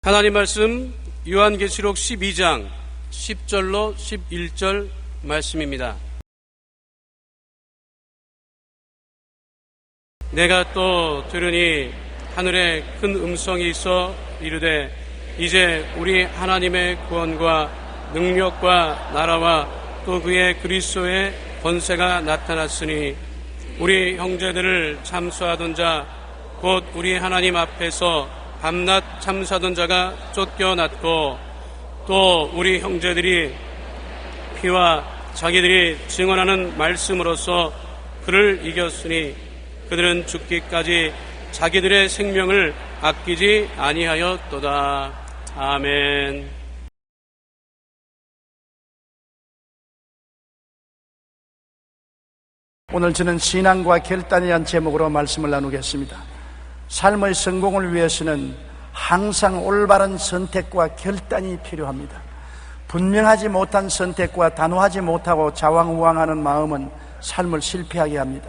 하나님 말씀 요한계시록 12장 10절로 11절 말씀입니다. 내가 또 들으니 하늘에 큰 음성이 있어 이르되 이제 우리 하나님의 구원과 능력과 나라와 또 그의 그리스도의 권세가 나타났으니 우리 형제들을 참수하던 자 곧 우리 하나님 앞에서 밤낮 참수하던 자가 쫓겨났고 또 우리 형제들이 피와 자기들이 증언하는 말씀으로써 그를 이겼으니 그들은 죽기까지 자기들의 생명을 아끼지 아니하였도다. 아멘. 오늘 저는 신앙과 결단이라는 제목으로 말씀을 나누겠습니다. 삶의 성공을 위해서는 항상 올바른 선택과 결단이 필요합니다. 분명하지 못한 선택과 단호하지 못하고 자왕우왕하는 마음은 삶을 실패하게 합니다.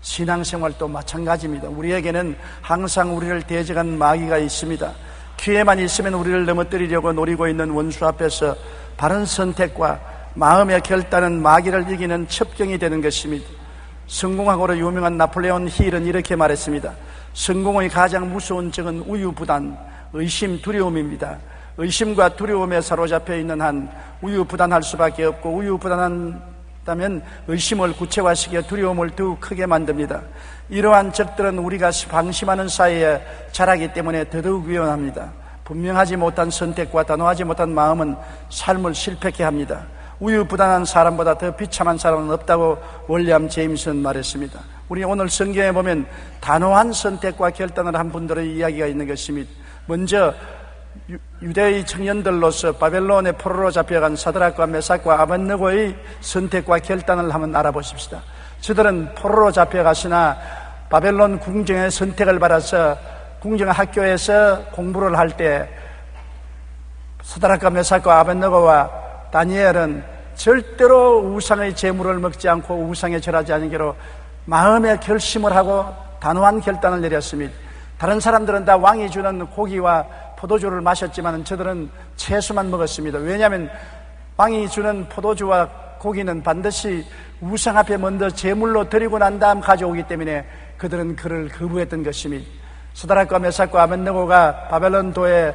신앙생활도 마찬가지입니다. 우리에게는 항상 우리를 대적하는 마귀가 있습니다. 기회만 있으면 우리를 넘어뜨리려고 노리고 있는 원수 앞에서 바른 선택과 마음의 결단은 마귀를 이기는 첩경이 되는 것입니다. 성공학으로 유명한 나폴레온 힐은 이렇게 말했습니다. 성공의 가장 무서운 적은 우유부단, 의심, 두려움입니다. 의심과 두려움에 사로잡혀 있는 한 우유부단할 수밖에 없고 우유부단한다면 의심을 구체화시켜 두려움을 더욱 크게 만듭니다. 이러한 적들은 우리가 방심하는 사이에 자라기 때문에 더더욱 위험합니다. 분명하지 못한 선택과 단호하지 못한 마음은 삶을 실패케 합니다. 우유부단한 사람보다 더 비참한 사람은 없다고 윌리엄 제임스는 말했습니다. 우리 오늘 성경에 보면 단호한 선택과 결단을 한 분들의 이야기가 있는 것입니다. 먼저 유대의 청년들로서 바벨론의 포로로 잡혀간 사드락과 메삭과 아벳느고의 선택과 결단을 한번 알아보십시다. 저들은 포로로 잡혀갔으나 바벨론 궁정의 선택을 받아서 궁정 학교에서 공부를 할 때 사드락과 메삭과 아벳느고와 다니엘은 절대로 우상의 제물을 먹지 않고 우상에 절하지 않기로 마음의 결심을 하고 단호한 결단을 내렸습니다. 다른 사람들은 다 왕이 주는 고기와 포도주를 마셨지만 저들은 채소만 먹었습니다. 왜냐하면 왕이 주는 포도주와 고기는 반드시 우상 앞에 먼저 제물로 드리고 난 다음 가져오기 때문에 그들은 그를 거부했던 것입니다. 사드락과 메삭과 아벳느고가 바벨론도에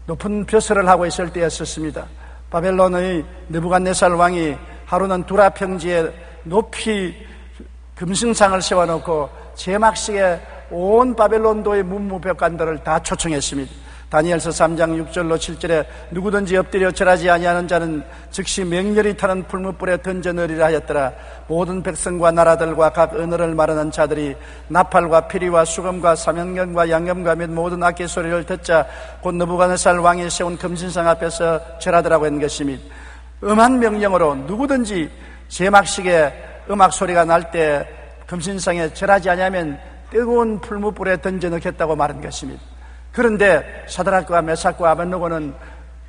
높은 벼슬을 하고 있을 때였었습니다. 바벨론의 느부갓네살 왕이 하루는 두라 평지에 높이 금승상을 세워놓고 제막식에 온 바벨론도의 문무백관들을 다 초청했습니다. 다니엘서 3장 6절로 7절에 누구든지 엎드려 절하지 아니하는 자는 즉시 맹렬히 타는 풀무불에 던져 넣으리라 하였더라. 모든 백성과 나라들과 각 언어를 말하는 자들이 나팔과 피리와 수금과 사면경과 양념과 및 모든 악기 소리를 듣자 곧 느부갓네살 왕이 세운 금신상 앞에서 절하더라고 하는 것입니다. 음한 명령으로 누구든지 제막식에 음악 소리가 날 때 금신상에 절하지 아니하면 뜨거운 풀무불에 던져 넣겠다고 말한 것입니다. 그런데 사드락과 메삭과 아벳느고는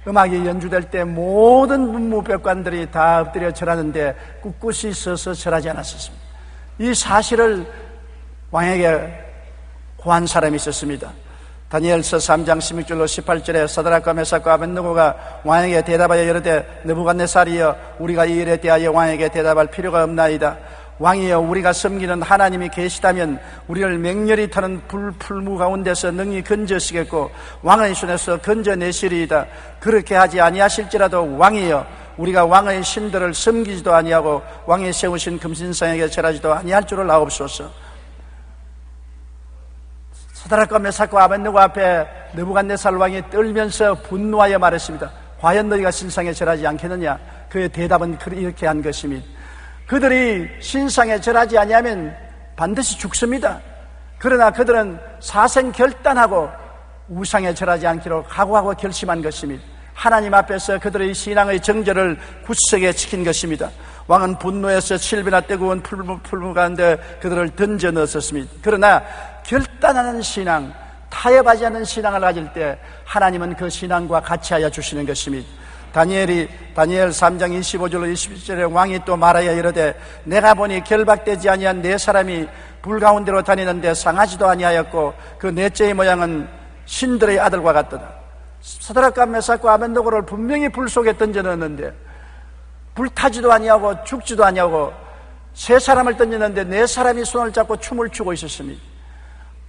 음악이 연주될 때 모든 문무백관들이 다 엎드려 절하는데 꿋꿋이 서서 절하지 않았습니다. 이 사실을 왕에게 고한 사람이 있었습니다. 다니엘서 3장 16절로 18절에 사드락과 메삭과 아벳느고가 왕에게 대답하여 이르되 느부갓네살이여 우리가 이 일에 대하여 왕에게 대답할 필요가 없나이다. 왕이여 우리가 섬기는 하나님이 계시다면 우리를 맹렬히 타는 풀무 가운데서 능히 건져시겠고 왕의 손에서 건져내시리이다. 그렇게 하지 아니하실지라도 왕이여 우리가 왕의 신들을 섬기지도 아니하고 왕이 세우신 금신상에게 절하지도 아니할 줄을 아옵소서. 사드락과 메삭과 아벳느고 앞에 느부갓네살 왕이 떨면서 분노하여 말했습니다. 과연 너희가 신상에 절하지 않겠느냐? 그의 대답은 이렇게 한 것입니다. 그들이 신상에 절하지 아니하면 반드시 죽습니다. 그러나 그들은 사생 결단하고 우상에 절하지 않기로 각오하고 결심한 것입니다. 하나님 앞에서 그들의 신앙의 정절을 굳세게 지킨 것입니다. 왕은 분노해서 7배나 뜨거운 풀무 가운데 그들을 던져 넣었습니다. 그러나 결단하는 신앙, 타협하지 않는 신앙을 가질 때 하나님은 그 신앙과 같이 하여 주시는 것입니다. 다니엘 3장 25절로 27절에 왕이 또 말하여 이르되 내가 보니 결박되지 아니한 네 사람이 불 가운데로 다니는데 상하지도 아니하였고 그 넷째의 모양은 신들의 아들과 같더라. 사드락과 메삭과 아벤노고를 분명히 불 속에 던져넣었는데 불타지도 아니하고 죽지도 아니하고 세 사람을 던졌는데 네 사람이 손을 잡고 춤을 추고 있었습니다.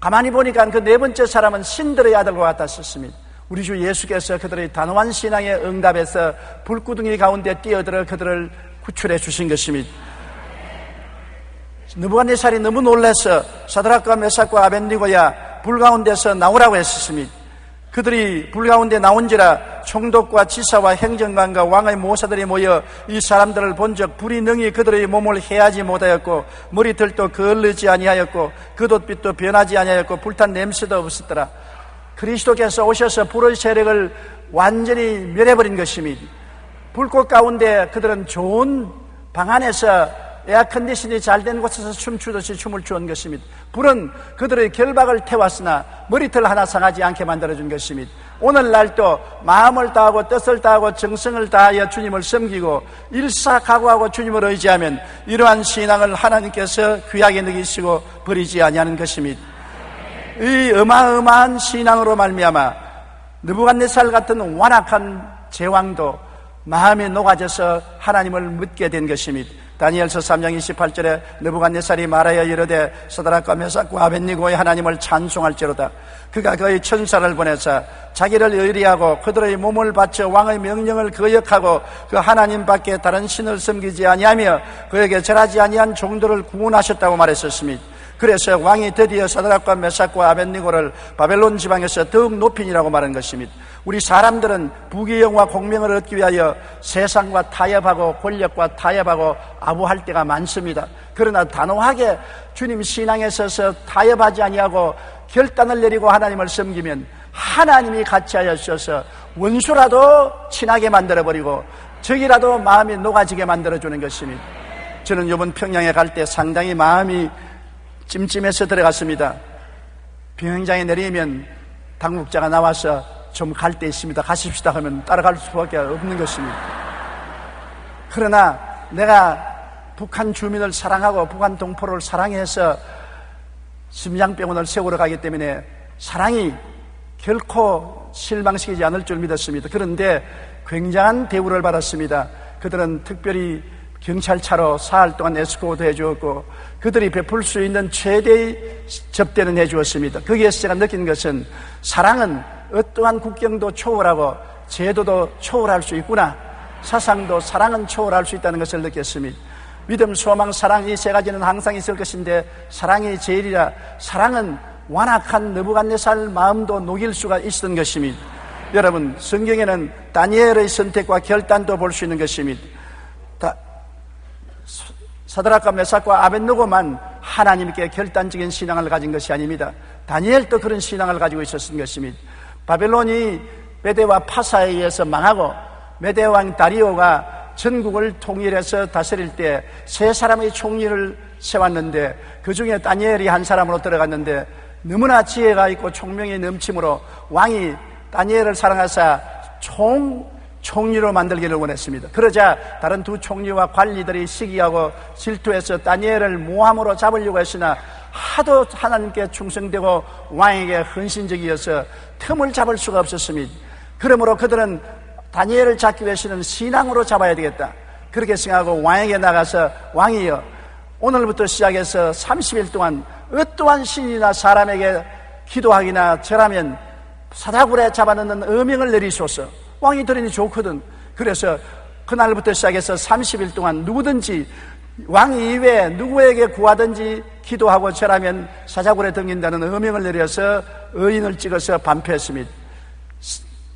가만히 보니까 그 네 번째 사람은 신들의 아들과 같았습니다. 우리 주 예수께서 그들의 단호한 신앙에 응답해서 불구덩이 가운데 뛰어들어 그들을 구출해 주신 것입니다. 느부갓네살이 너무 놀라서 사드락과 메삭과 아벤니고야 불 가운데서 나오라고 했습니다. 그들이 불 가운데 나온지라 총독과 지사와 행정관과 왕의 모사들이 모여 이 사람들을 본즉 불이 능히 그들의 몸을 해하지 못하였고 머리털도 거르지 아니하였고 겉옷빛도 변하지 아니하였고 불탄 냄새도 없었더라. 그리스도께서 오셔서 불의 세력을 완전히 멸해버린 것입니다. 불꽃 가운데 그들은 좋은 방 안에서 에어컨디션이 잘 된 곳에서 춤추듯이 춤을 추은 것입니다. 불은 그들의 결박을 태웠으나 머리털 하나 상하지 않게 만들어준 것입니다. 오늘날도 마음을 다하고 뜻을 다하고 정성을 다하여 주님을 섬기고 일사각오하고 주님을 의지하면 이러한 신앙을 하나님께서 귀하게 여기시고 버리지 아니하는 것입니다. 이 어마어마한 신앙으로 말미암아 느부갓네살 같은 완악한 제왕도 마음이 녹아져서 하나님을 묻게 된 것입니다. 다니엘서 3장 28절에 느부갓네살이 말하여 이르되 사드락과 메삭과 아벤니고의 하나님을 찬송할지로다. 그가 그의 천사를 보내사 자기를 의리하고 그들의 몸을 바쳐 왕의 명령을 거역하고 그 하나님 밖에 다른 신을 섬기지 아니하며 그에게 절하지 아니한 종들을 구원하셨다고 말했었습니다. 그래서 왕이 드디어 사드락과 메삭과 아벤니고를 바벨론 지방에서 더욱 높이니라고 말한 것입니다. 우리 사람들은 부귀영화 공명을 얻기 위하여 세상과 타협하고 권력과 타협하고 아부할 때가 많습니다. 그러나 단호하게 주님 신앙에 서서 타협하지 아니하고 결단을 내리고 하나님을 섬기면 하나님이 같이 하여 주셔서 원수라도 친하게 만들어버리고 적이라도 마음이 녹아지게 만들어주는 것입니다. 저는 이번 평양에 갈 때 상당히 마음이 찜찜해서 들어갔습니다. 비행장에 내리면 당국자가 나와서 좀 갈 데 있습니다. 가십시다 하면 따라갈 수밖에 없는 것입니다. 그러나 내가 북한 주민을 사랑하고 북한 동포를 사랑해서 심장병원을 세우러 가기 때문에 사랑이 결코 실망시키지 않을 줄 믿었습니다. 그런데 굉장한 대우를 받았습니다. 그들은 특별히 경찰차로 사흘 동안 에스코트 해주었고 그들이 베풀 수 있는 최대의 접대는 해주었습니다. 거기에서 제가 느낀 것은 사랑은 어떠한 국경도 초월하고 제도도 초월할 수 있구나. 사상도 사랑은 초월할 수 있다는 것을 느꼈습니다. 믿음, 소망, 사랑 이 세 가지는 항상 있을 것인데 사랑이 제일이라. 사랑은 완악한 느부갓네살 마음도 녹일 수가 있었던 것입니다. 여러분, 성경에는 다니엘의 선택과 결단도 볼 수 있는 것입니다. 사드락과 메삭과 아벤노고만 하나님께 결단적인 신앙을 가진 것이 아닙니다. 다니엘도 그런 신앙을 가지고 있었던 것입니다. 바벨론이 메대와 파사에 의해서 망하고 메대 왕 다리오가 전국을 통일해서 다스릴 때 세 사람의 총리를 세웠는데 그 중에 다니엘이 한 사람으로 들어갔는데 너무나 지혜가 있고 총명이 넘침으로 왕이 다니엘을 사랑하사 총리로 만들기를 원했습니다. 그러자 다른 두 총리와 관리들이 시기하고 질투해서 다니엘을 모함으로 잡으려고 했으나 하도 하나님께 충성되고 왕에게 헌신적이어서 틈을 잡을 수가 없었습니다. 그러므로 그들은 다니엘을 잡기 위해서는 신앙으로 잡아야 되겠다. 그렇게 생각하고 왕에게 나가서 왕이여, 오늘부터 시작해서 30일 동안 어떠한 신이나 사람에게 기도하기나 절하면 사다굴에 잡아넣는 어명을 내리소서. 왕이 들으니 좋거든. 그래서 그날부터 시작해서 30일 동안 누구든지 왕 이외에 누구에게 구하든지 기도하고 절하면 사자굴에 등긴다는 어명을 내려서 의인을 찍어서 반표했습니다.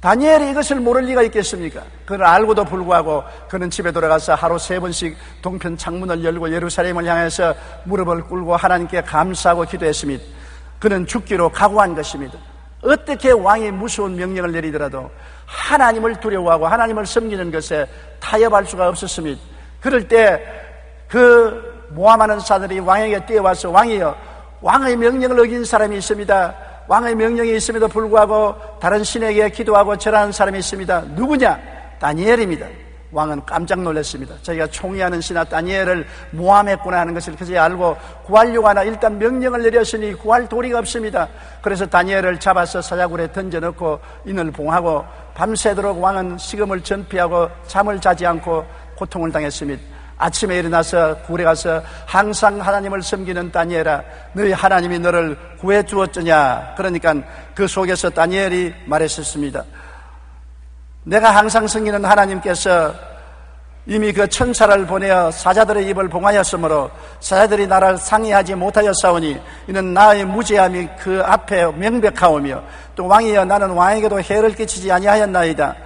다니엘이 이것을 모를 리가 있겠습니까? 그걸 알고도 불구하고 그는 집에 돌아가서 하루 3번씩 동편 창문을 열고 예루살렘을 향해서 무릎을 꿇고 하나님께 감사하고 기도했습니다. 그는 죽기로 각오한 것입니다. 어떻게 왕이 무서운 명령을 내리더라도 하나님을 두려워하고 하나님을 섬기는 것에 타협할 수가 없었습니다. 그럴 때 그 모함하는 자들이 왕에게 뛰어와서 왕이여, 왕의 명령을 어긴 사람이 있습니다. 왕의 명령이 있음에도 불구하고 다른 신에게 기도하고 절하는 사람이 있습니다. 누구냐? 다니엘입니다. 왕은 깜짝 놀랐습니다. 자기가 총애하는 신하 다니엘을 모함했구나 하는 것을 그제야 알고 구하려고 하나 일단 명령을 내렸으니 구할 도리가 없습니다. 그래서 다니엘을 잡아서 사자굴에 던져넣고 인을 봉하고 밤새도록 왕은 식음을 전폐하고 잠을 자지 않고 고통을 당했습니다. 아침에 일어나서 굴에 가서 항상 하나님을 섬기는 다니엘아, 너희 하나님이 너를 구해 주었느냐. 그러니까 그 속에서 다니엘이 말했었습니다. 내가 항상 섬기는 하나님께서 이미 그 천사를 보내어 사자들의 입을 봉하였으므로 사자들이 나를 상의하지 못하였사오니 이는 나의 무죄함이 그 앞에 명백하오며 또 왕이여 나는 왕에게도 해를 끼치지 아니하였나이다.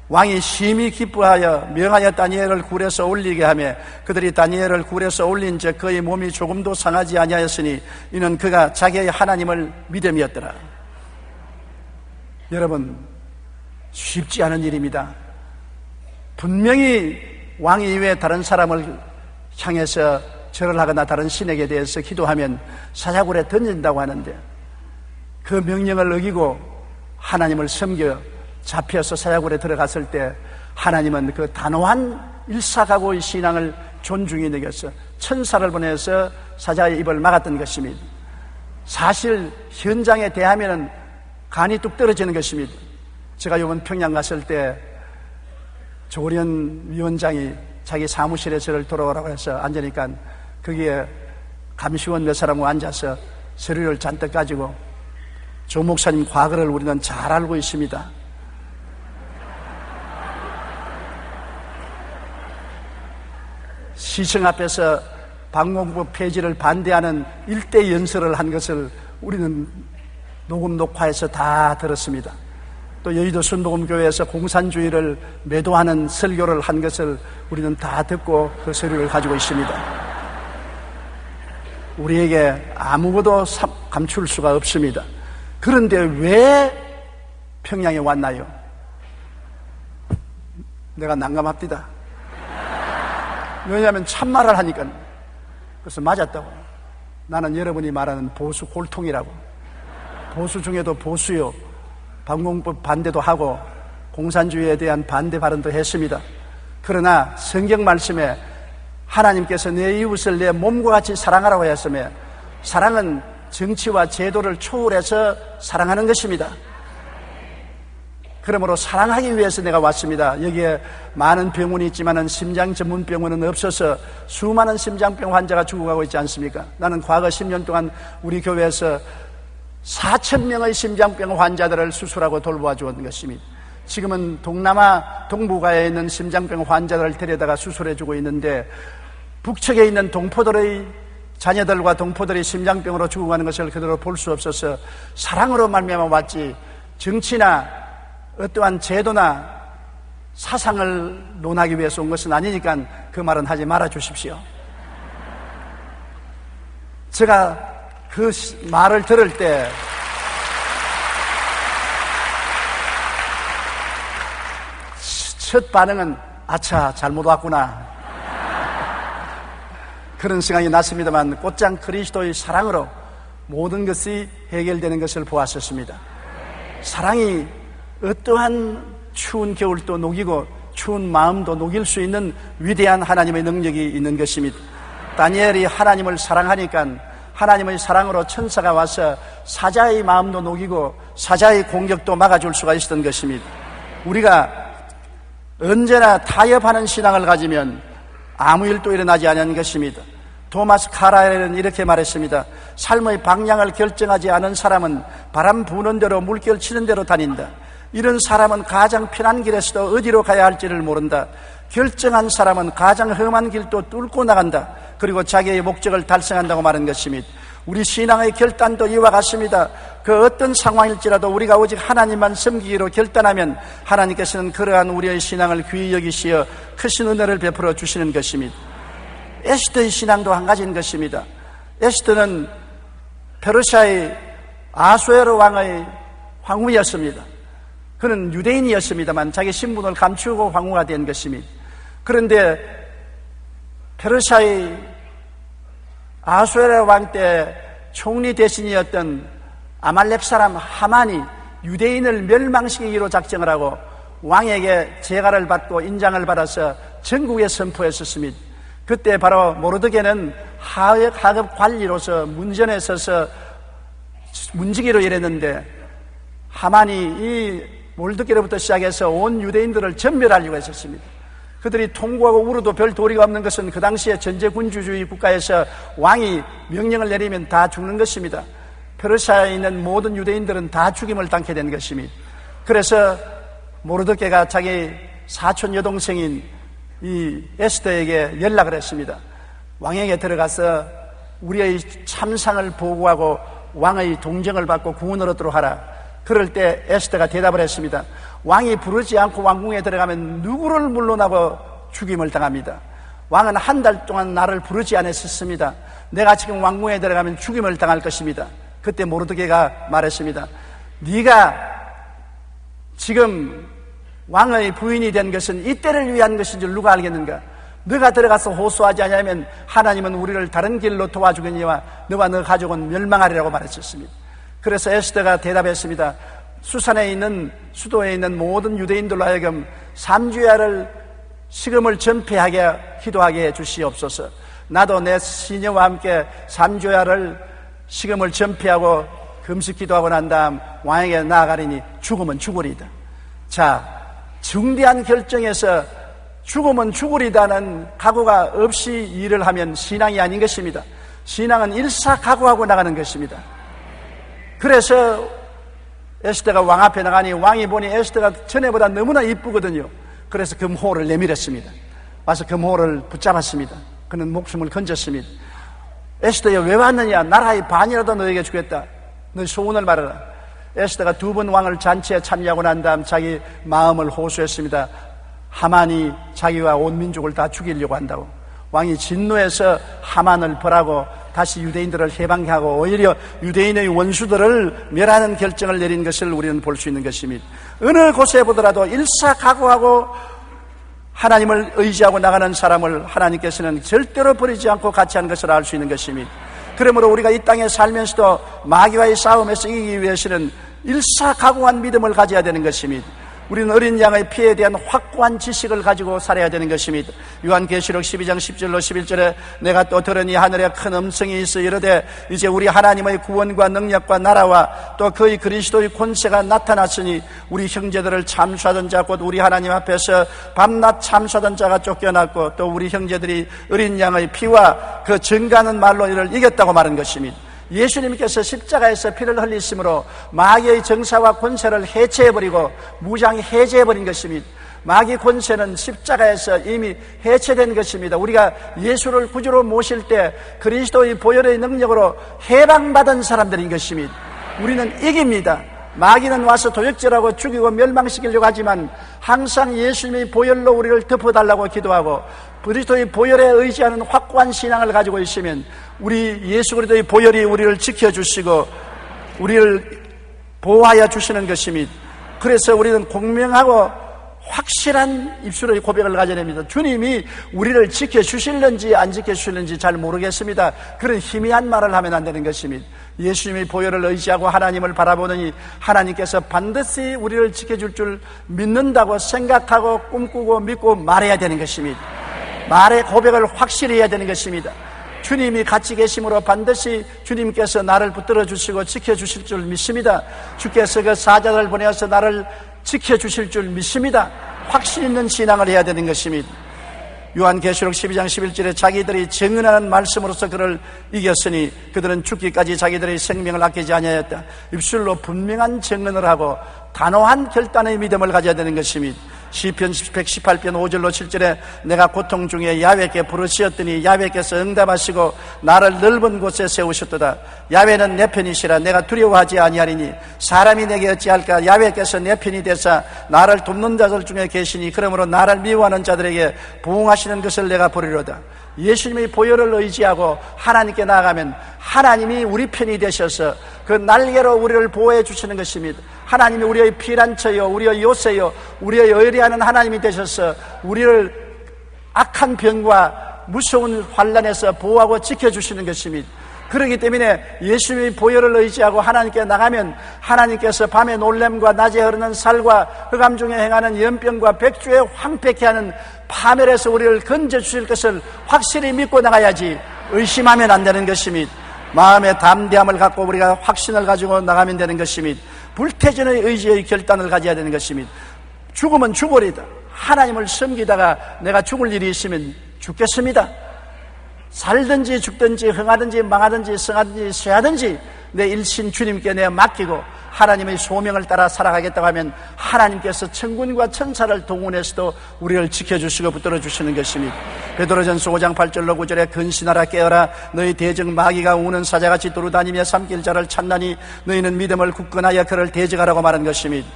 왕이 심히 기뻐하여 명하여 다니엘을 굴에서 올리게 하며 그들이 다니엘을 굴에서 올린 즉 그의 몸이 조금도 상하지 아니하였으니 이는 그가 자기의 하나님을 믿음이었더라. 여러분, 쉽지 않은 일입니다. 분명히 왕 이외에 다른 사람을 향해서 절을 하거나 다른 신에게 대해서 기도하면 사자굴에 던진다고 하는데 그 명령을 어기고 하나님을 섬겨 잡혀서 사자굴에 들어갔을 때 하나님은 그 단호한 일사각오의 신앙을 존중히 여겨서 천사를 보내서 사자의 입을 막았던 것입니다. 사실 현장에 대하면 간이 뚝 떨어지는 것입니다. 제가 이번 평양 갔을 때 조련 위원장이 자기 사무실에 저를 돌아오라고 해서 앉으니까 거기에 감시원 몇 사람과 앉아서 서류를 잔뜩 가지고 조 목사님 과거를 우리는 잘 알고 있습니다. 시청 앞에서 방공부 폐지를 반대하는 일대 연설을 한 것을 우리는 녹음 녹화해서 다 들었습니다. 또 여의도 순복음교회에서 공산주의를 매도하는 설교를 한 것을 우리는 다 듣고 그 서류를 가지고 있습니다. 우리에게 아무것도 감출 수가 없습니다. 그런데 왜 평양에 왔나요? 내가 난감합니다. 왜냐하면 참말을 하니까. 그래서 맞았다고. 나는 여러분이 말하는 보수 골통이라고. 보수 중에도 보수요. 방공법 반대도 하고 공산주의에 대한 반대 발언도 했습니다. 그러나 성경 말씀에 하나님께서 내 이웃을 내 몸과 같이 사랑하라고 했으며 사랑은 정치와 제도를 초월해서 사랑하는 것입니다. 그러므로 사랑하기 위해서 내가 왔습니다. 여기에 많은 병원이 있지만 심장 전문 병원은 없어서 수많은 심장병 환자가 죽어가고 있지 않습니까? 나는 과거 10년 동안 우리 교회에서 4,000명의 심장병 환자들을 수술하고 돌보아 주었던 것입니다. 지금은 동남아 동북아에 있는 심장병 환자들을 데려다가 수술해 주고 있는데 북측에 있는 동포들의 자녀들과 동포들이 심장병으로 죽어가는 것을 그대로 볼 수 없어서 사랑으로 말미암아 왔지 정치나 어떠한 제도나 사상을 논하기 위해서 온 것은 아니니까 그 말은 하지 말아 주십시오. 제가 그 말을 들을 때 첫 반응은 아차 잘못 왔구나 그런 생각이 났습니다만 곧장 그리스도의 사랑으로 모든 것이 해결되는 것을 보았었습니다. 사랑이 어떠한 추운 겨울도 녹이고 추운 마음도 녹일 수 있는 위대한 하나님의 능력이 있는 것입니다. 다니엘이 하나님을 사랑하니까 하나님의 사랑으로 천사가 와서 사자의 마음도 녹이고 사자의 공격도 막아줄 수가 있었던 것입니다. 우리가 언제나 타협하는 신앙을 가지면 아무 일도 일어나지 않는 것입니다. 토마스 카라엘은 이렇게 말했습니다. 삶의 방향을 결정하지 않은 사람은 바람 부는 대로 물결 치는 대로 다닌다. 이런 사람은 가장 편한 길에서도 어디로 가야 할지를 모른다. 결정한 사람은 가장 험한 길도 뚫고 나간다. 그리고 자기의 목적을 달성한다고 말한 것입니다. 우리 신앙의 결단도 이와 같습니다. 그 어떤 상황일지라도 우리가 오직 하나님만 섬기기로 결단하면 하나님께서는 그러한 우리의 신앙을 귀히 여기시어 크신 은혜를 베풀어 주시는 것입니다. 에스더의 신앙도 한 가지인 것입니다. 에스더는 페르시아의 아수에로 왕의 황후였습니다. 그는 유대인이었습니다만 자기 신분을 감추고 황후가 된 것입니다. 그런데 페르시아의 아수에로 왕 때 총리 대신이었던 아말렉 사람 하만이 유대인을 멸망시키기로 작정을 하고 왕에게 제가를 받고 인장을 받아서 전국에 선포했었습니다. 그때 바로 모르드게는 하급 관리로서 문전에 서서 문지기로 일했는데, 하만이 이 모르드게로부터 시작해서 온 유대인들을 전멸하려고 했었습니다. 그들이 통곡하고 울어도 별 도리가 없는 것은 그 당시에 전제군주주의 국가에서 왕이 명령을 내리면 다 죽는 것입니다. 페르시아에 있는 모든 유대인들은 다 죽임을 당게 된 것입니다. 그래서 모르드게가 자기 사촌 여동생인 이 에스더에게 연락을 했습니다. 왕에게 들어가서 우리의 참상을 보고하고 왕의 동정을 받고 구원을 얻도록 하라. 그럴 때 에스더가 대답을 했습니다. 왕이 부르지 않고 왕궁에 들어가면 누구를 물러나고 죽임을 당합니다. 왕은 한 달 동안 나를 부르지 않았습니다. 내가 지금 왕궁에 들어가면 죽임을 당할 것입니다. 그때 모르드게가 말했습니다. 네가 지금 왕의 부인이 된 것은 이때를 위한 것인 줄 누가 알겠는가? 너가 들어가서 호소하지 않으면 하나님은 우리를 다른 길로 도와주겠니와 너와 너 가족은 멸망하리라고 말했었습니다. 그래서 에스더가 대답했습니다. 수산에 있는, 수도에 있는 모든 유대인들로 하여금 삼주야를 식음을 전폐하게 기도하게 해 주시옵소서. 나도 내 시녀와 함께 삼주야를 식음을 전폐하고 금식 기도하고 난 다음 왕에게 나아가리니 죽으면 죽으리다. 자, 중대한 결정에서 죽으면 죽으리다는 각오가 없이 일을 하면 신앙이 아닌 것입니다. 신앙은 일사각오하고 나가는 것입니다. 그래서 에스더가 왕 앞에 나가니 왕이 보니 에스더가 전에보다 너무나 이쁘거든요. 그래서 금호를 내밀었습니다. 와서 금호를 붙잡았습니다. 그는 목숨을 건졌습니다. 에스더야, 왜 왔느냐? 나라의 반이라도 너에게 주겠다. 너 소원을 말하라. 에스더가 두 번 왕을 잔치에 참여하고 난 다음 자기 마음을 호소했습니다. 하만이 자기와 온 민족을 다 죽이려고 한다고. 왕이 진노해서 하만을 벌하고 다시 유대인들을 해방하고 오히려 유대인의 원수들을 멸하는 결정을 내린 것을 우리는 볼 수 있는 것입니다. 어느 곳에 보더라도 일사각오하고 하나님을 의지하고 나가는 사람을 하나님께서는 절대로 버리지 않고 같이 한 것을 알 수 있는 것입니다. 그러므로 우리가 이 땅에 살면서도 마귀와의 싸움에서 이기기 위해서는 일사각오한 믿음을 가져야 되는 것입니다. 우리는 어린 양의 피에 대한 확고한 지식을 가지고 살아야 되는 것입니다. 요한계시록 12장 10절로 11절에 내가 또 들으니 하늘에 큰 음성이 있어 이르되 이제 우리 하나님의 구원과 능력과 나라와 또 그의 그리스도의 권세가 나타났으니 우리 형제들을 참수하던 자 곧 우리 하나님 앞에서 밤낮 참수하던 자가 쫓겨났고 또 우리 형제들이 어린 양의 피와 그 증가하는 말로 이를 이겼다고 말한 것입니다. 예수님께서 십자가에서 피를 흘리심으로 마귀의 정사와 권세를 해체해버리고 무장 해제해버린 것입니다. 마귀 권세는 십자가에서 이미 해체된 것입니다. 우리가 예수를 구주로 모실 때 그리스도의 보혈의 능력으로 해방받은 사람들인 것입니다. 우리는 이깁니다. 마귀는 와서 도적질하고 죽이고 멸망시키려고 하지만 항상 예수님의 보혈로 우리를 덮어달라고 기도하고 그리스도의 보혈에 의지하는 확고한 신앙을 가지고 있으면 우리 예수 그리스도의 보혈이 우리를 지켜주시고 우리를 보호하여 주시는 것입니다. 그래서 우리는 공명하고 확실한 입술의 고백을 가져야 됩니다. 주님이 우리를 지켜주실는지 안 지켜주실는지 잘 모르겠습니다. 그런 희미한 말을 하면 안 되는 것입니다. 예수님의 보혈을 의지하고 하나님을 바라보느니 하나님께서 반드시 우리를 지켜줄 줄 믿는다고 생각하고 꿈꾸고 믿고 말해야 되는 것입니다. 말의 고백을 확실히 해야 되는 것입니다. 주님이 같이 계심으로 반드시 주님께서 나를 붙들어 주시고 지켜주실 줄 믿습니다. 주께서 그 사자를 보내어서 나를 지켜주실 줄 믿습니다. 확신 있는 신앙을 해야 되는 것입니다. 요한계시록 12장 11절에 자기들이 증언하는 말씀으로서 그를 이겼으니 그들은 죽기까지 자기들의 생명을 아끼지 아니하였다. 입술로 분명한 증언을 하고 단호한 결단의 믿음을 가져야 되는 것입니다. 시편 118편 5절로 7절에 내가 고통 중에 야훼께 부르시었더니 야훼께서 응답하시고 나를 넓은 곳에 세우셨도다. 야훼는 내 편이시라 내가 두려워하지 아니하리니 사람이 내게 어찌할까. 야훼께서 내 편이 되사 나를 돕는 자들 중에 계시니 그러므로 나를 미워하는 자들에게 부응하시는 것을 내가 보리로다. 예수님의 보혈을 의지하고 하나님께 나아가면 하나님이 우리 편이 되셔서 그 날개로 우리를 보호해 주시는 것입니다. 하나님이 우리의 피난처요 우리의 요새요 우리의 의리하는 하나님이 되셔서 우리를 악한 병과 무서운 환난에서 보호하고 지켜주시는 것입니다. 그렇기 때문에 예수님의 보혈을 의지하고 하나님께 나가면 하나님께서 밤에 놀램과 낮에 흐르는 살과 흑암 중에 행하는 연병과 백주에 황폐케 하는 파멸에서 우리를 건져주실 것을 확실히 믿고 나가야지 의심하면 안 되는 것입니다. 마음의 담대함을 갖고 우리가 확신을 가지고 나가면 되는 것입니다. 불태전의 의지의 결단을 가져야 되는 것입니다. 죽으면 죽으리다. 하나님을 섬기다가 내가 죽을 일이 있으면 죽겠습니다. 살든지 죽든지 흥하든지 망하든지 성하든지 쇠하든지 내 일신 주님께 내가 맡기고 하나님의 소명을 따라 살아가겠다고 하면 하나님께서 천군과 천사를 동원해서도 우리를 지켜주시고 붙들어 주시는 것입니다. 베드로전서 5장 8절로 9절에 근신하라 깨어라 너희 대적 마귀가 우는 사자같이 두루다니며 삼킬 자를 찾나니 너희는 믿음을 굳건하여 그를 대적하라고 말한 것입니다.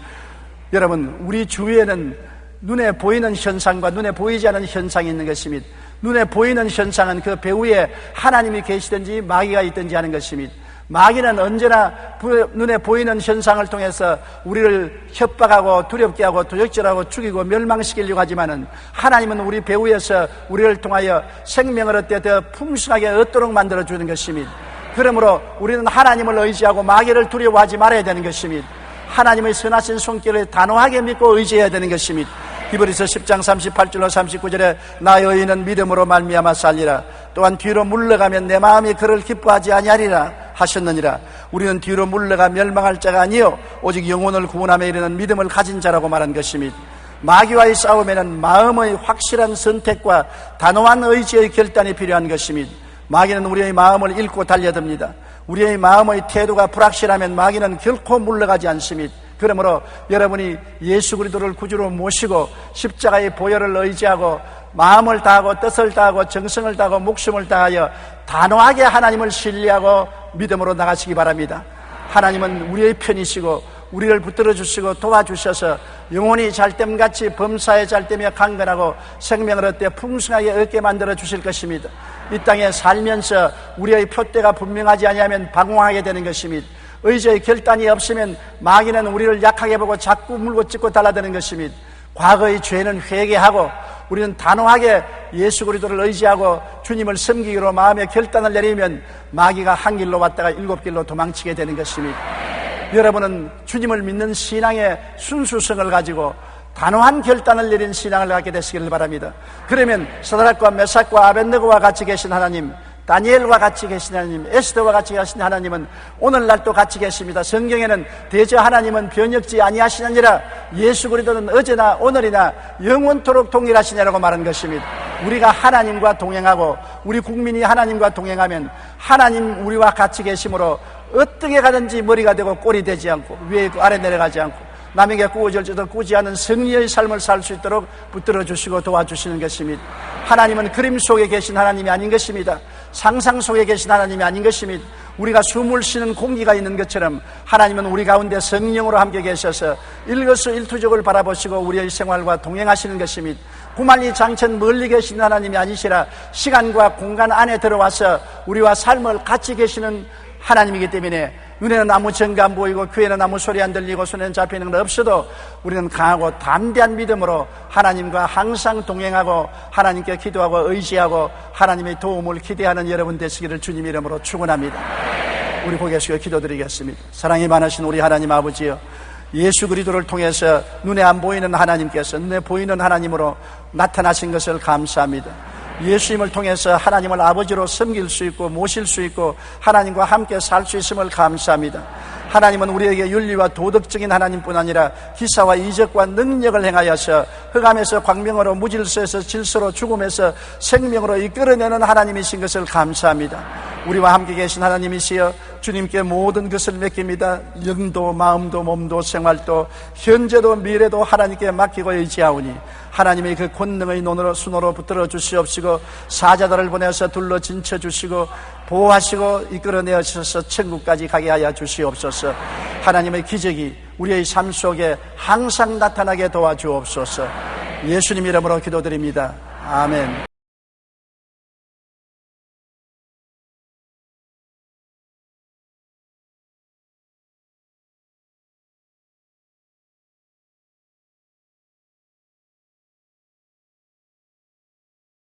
여러분, 우리 주위에는 눈에 보이는 현상과 눈에 보이지 않는 현상이 있는 것입니다. 눈에 보이는 현상은 그 배후에 하나님이 계시든지 마귀가 있든지 하는 것입니다. 마귀는 언제나 눈에 보이는 현상을 통해서 우리를 협박하고 두렵게 하고 도적질하고 죽이고 멸망시키려고 하지만은 하나님은 우리 배후에서 우리를 통하여 생명을 얻되 더 풍성하게 얻도록 만들어주는 것입니다. 그러므로 우리는 하나님을 의지하고 마귀를 두려워하지 말아야 되는 것입니다. 하나님의 선하신 손길을 단호하게 믿고 의지해야 되는 것입니다. 히브리서 10장 38절로 39절에 나 여인은 믿음으로 말미암아 살리라. 또한 뒤로 물러가면 내 마음이 그를 기뻐하지 아니하리라 하셨느니라. 우리는 뒤로 물러가 멸망할 자가 아니요 오직 영혼을 구원함에 이르는 믿음을 가진 자라고 말한 것입니다. 마귀와의 싸움에는 마음의 확실한 선택과 단호한 의지의 결단이 필요한 것입니다. 마귀는 우리의 마음을 읽고 달려듭니다. 우리의 마음의 태도가 불확실하면 마귀는 결코 물러가지 않습니다. 그러므로 여러분이 예수 그리스도를 구주로 모시고 십자가의 보혈을 의지하고 마음을 다하고 뜻을 다하고 정성을 다하고 목숨을 다하여 단호하게 하나님을 신뢰하고 믿음으로 나가시기 바랍니다. 하나님은 우리의 편이시고 우리를 붙들어 주시고 도와주셔서 영혼이 잘됨같이 범사에 잘되며 강건하고 생명을 얻되 풍성하게 얻게 만들어 주실 것입니다. 이 땅에 살면서 우리의 표대가 분명하지 아니하면 방황하게 되는 것입니다. 의지의 결단이 없으면 마귀는 우리를 약하게 보고 자꾸 물고 찢고 달라드는 것입니다. 과거의 죄는 회개하고 우리는 단호하게 예수 그리스도를 의지하고 주님을 섬기기로 마음의 결단을 내리면 마귀가 한 길로 왔다가 7길로 도망치게 되는 것입니다. 여러분은 주님을 믿는 신앙의 순수성을 가지고 단호한 결단을 내린 신앙을 갖게 되시기를 바랍니다. 그러면 사드락과 메삭과 아벳느고와 같이 계신 하나님, 다니엘과 같이 계신 하나님, 에스더와 같이 계신 하나님은 오늘날도 같이 계십니다. 성경에는 대저 하나님은 변혁지 아니하시느니라. 예수 그리스도는 어제나 오늘이나 영원토록 동일하시냐라고 말한 것입니다. 우리가 하나님과 동행하고 우리 국민이 하나님과 동행하면 하나님 우리와 같이 계심으로 어떻게 가든지 머리가 되고 꼴이 되지 않고 위에 아래 내려가지 않고 남에게 꾸어질지도 꾸지 않은 승리의 삶을 살 수 있도록 붙들어 주시고 도와주시는 것입니다. 하나님은 그림 속에 계신 하나님이 아닌 것입니다. 상상 속에 계신 하나님이 아닌 것입니다. 우리가 숨을 쉬는 공기가 있는 것처럼 하나님은 우리 가운데 성령으로 함께 계셔서 일거수일투족을 바라보시고 우리의 생활과 동행하시는 것입니다. 구만리 장천 멀리 계신 하나님이 아니시라 시간과 공간 안에 들어와서 우리와 삶을 같이 계시는 하나님이기 때문에 눈에는 아무 증거 안 보이고 귀에는 아무 소리 안 들리고 손에는 잡히는 건 없어도 우리는 강하고 담대한 믿음으로 하나님과 항상 동행하고 하나님께 기도하고 의지하고 하나님의 도움을 기대하는 여러분 되시기를 주님 이름으로 축원합니다. 우리 고개 숙여 기도드리겠습니다. 사랑이 많으신 우리 하나님 아버지여, 예수 그리스도를 통해서 눈에 안 보이는 하나님께서 눈에 보이는 하나님으로 나타나신 것을 감사합니다. 예수님을 통해서 하나님을 아버지로 섬길 수 있고 모실 수 있고 하나님과 함께 살 수 있음을 감사합니다. 하나님은 우리에게 윤리와 도덕적인 하나님뿐 아니라 기사와 이적과 능력을 행하여서 흑암에서 광명으로 무질서에서 질서로 죽음에서 생명으로 이끌어내는 하나님이신 것을 감사합니다. 우리와 함께 계신 하나님이시여 주님께 모든 것을 맡깁니다. 영도 마음도 몸도 생활도 현재도 미래도 하나님께 맡기고 의지하오니 하나님의 그 권능의 눈으로 순호로 붙들어 주시옵시고 사자들을 보내서 둘러 진쳐 주시고 보호하시고 이끌어내어 주셔서 천국까지 가게 하여 주시옵소서. 하나님의 기적이 우리의 삶 속에 항상 나타나게 도와주옵소서. 예수님 이름으로 기도드립니다. 아멘.